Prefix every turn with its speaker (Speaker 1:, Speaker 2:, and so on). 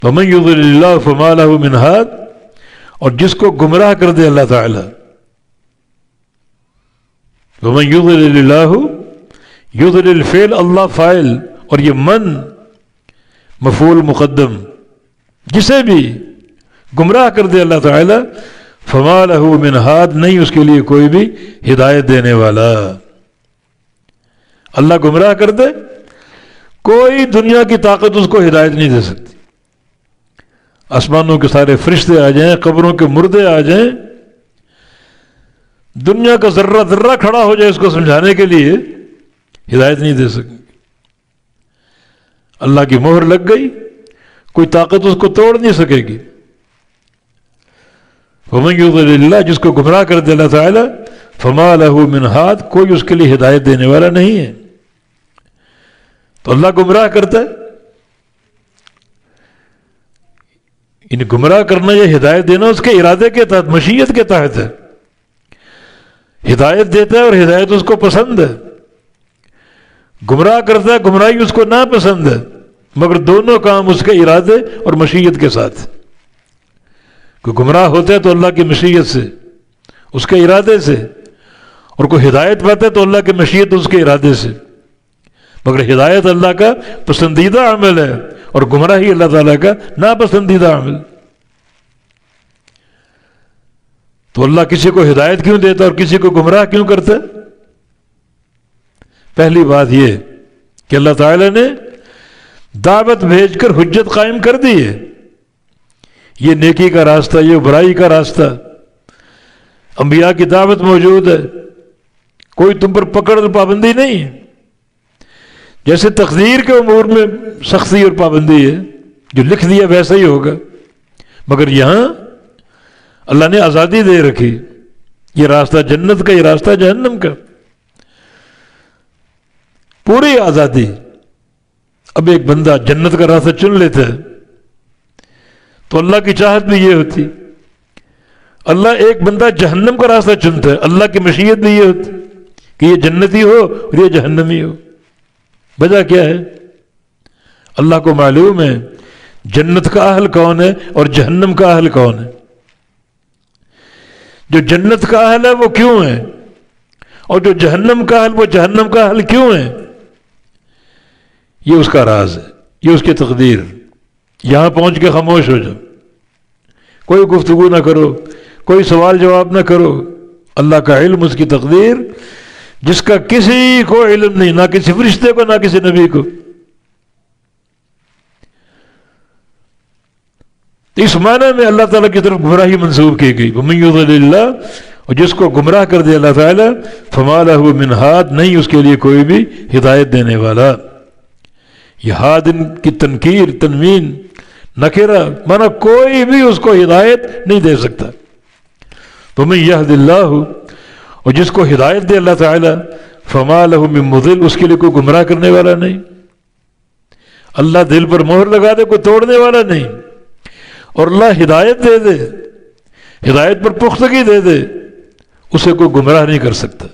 Speaker 1: وَمَن يُضْلِلِ اللَّهُ فَمَا لَهُ مِنْ هَادٍ، اور جس کو گمراہ کر دے اللہ تعالیٰ. وَمَن يُضْلِلِ اللَّهُ، يُضْلِلِ فعل، اللہ فاعل، اور یہ من مفعول مقدم، جسے بھی گمراہ کر دے اللہ تعالیٰ، فما لہ من ہاد، نہیں اس کے لیے کوئی بھی ہدایت دینے والا. اللہ گمراہ کر دے، کوئی دنیا کی طاقت اس کو ہدایت نہیں دے سکتی. آسمانوں کے سارے فرشتے آ جائیں، قبروں کے مردے آ جائیں، دنیا کا ذرہ ذرہ کھڑا ہو جائے اس کو سمجھانے کے لیے، ہدایت نہیں دے سکیں. اللہ کی مہر لگ گئی، کوئی طاقت اس کو توڑ نہیں سکے گی. وَمَن يُضْلِلِ اللَّهُ، جس کو گمراہ کر دے اللہ تعالیٰ، فما لہ من ہاد، کوئی اس کے لیے ہدایت دینے والا نہیں ہے. تو اللہ گمراہ کرتا ہے، یعنی گمراہ کرنا یا ہدایت دینا اس کے ارادے کے تحت، مشیت کے تحت ہے. ہدایت دیتا ہے اور ہدایت اس کو پسند ہے، گمراہ کرتا ہے، گمراہی اس کو ناپسند ہے، مگر دونوں کام اس کے ارادے اور مشیت کے ساتھ. کوئی گمراہ ہوتا ہے تو اللہ کی مشیت سے، اس کے ارادے سے، اور کوئی ہدایت پاتا ہے تو اللہ کی مشیت اس کے ارادے سے. مگر ہدایت اللہ کا پسندیدہ عمل ہے اور گمراہی اللہ تعالیٰ کا ناپسندیدہ عمل. تو اللہ کسی کو ہدایت کیوں دیتا اور کسی کو گمراہ کیوں کرتا ہے؟ پہلی بات یہ کہ اللہ تعالیٰ نے دعوت بھیج کر حجت قائم کر دی ہے. یہ نیکی کا راستہ، یہ برائی کا راستہ، انبیاء کی دعوت موجود ہے، کوئی تم پر پکڑ اور پابندی نہیں ہے. جیسے تقدیر کے امور میں سختی اور پابندی ہے، جو لکھ دیا ویسا ہی ہوگا، مگر یہاں اللہ نے آزادی دے رکھی. یہ راستہ جنت کا، یہ راستہ جہنم کا، پوری آزادی. اب ایک بندہ جنت کا راستہ چن لیتا ہے تو اللہ کی چاہت بھی یہ ہوتی. اللہ ایک بندہ جہنم کا راستہ چنتا ہے، اللہ کی مشیت بھی یہ ہوتی کہ یہ جنتی ہو اور یہ جہنمی ہو. وجہ کیا ہے؟ اللہ کو معلوم ہے جنت کا اہل کون ہے اور جہنم کا اہل کون ہے. جو جنت کا اہل ہے وہ کیوں ہے، اور جو جہنم کا اہل وہ جہنم کا اہل کیوں ہے، یہ اس کا راز ہے، یہ اس کی تقدیر. یہاں پہنچ کے خاموش ہو جاؤ، کوئی گفتگو نہ کرو، کوئی سوال جواب نہ کرو. اللہ کا علم، اس کی تقدیر، جس کا کسی کو علم نہیں، نہ کسی فرشتے کو، نہ کسی نبی کو. اس معنی میں اللہ تعالیٰ کی طرف گمراہی منسوب کی گئی. وَمَن يُضْلِلِ اللَّهُ، اور جس کو گمراہ کر دے اللہ تعالیٰ، فما لہ من ہاد، نہیں اس کے لیے کوئی بھی ہدایت دینے والا. یہ ہاد کی تنکیر، تنوین، نکرہ، مانا کوئی بھی اس کو ہدایت نہیں دے سکتا. وَمَن يَهْدِ اللَّهُ، اور جس کو ہدایت دے اللہ تعالیٰ، فما لہ من مضل، اس کے لیے کوئی گمراہ کرنے والا نہیں. اللہ دل پر مہر لگا دے، کوئی توڑنے والا نہیں. اور اللہ ہدایت دے دے، ہدایت پر پختگی دے دے، اسے کوئی گمراہ نہیں کر سکتا.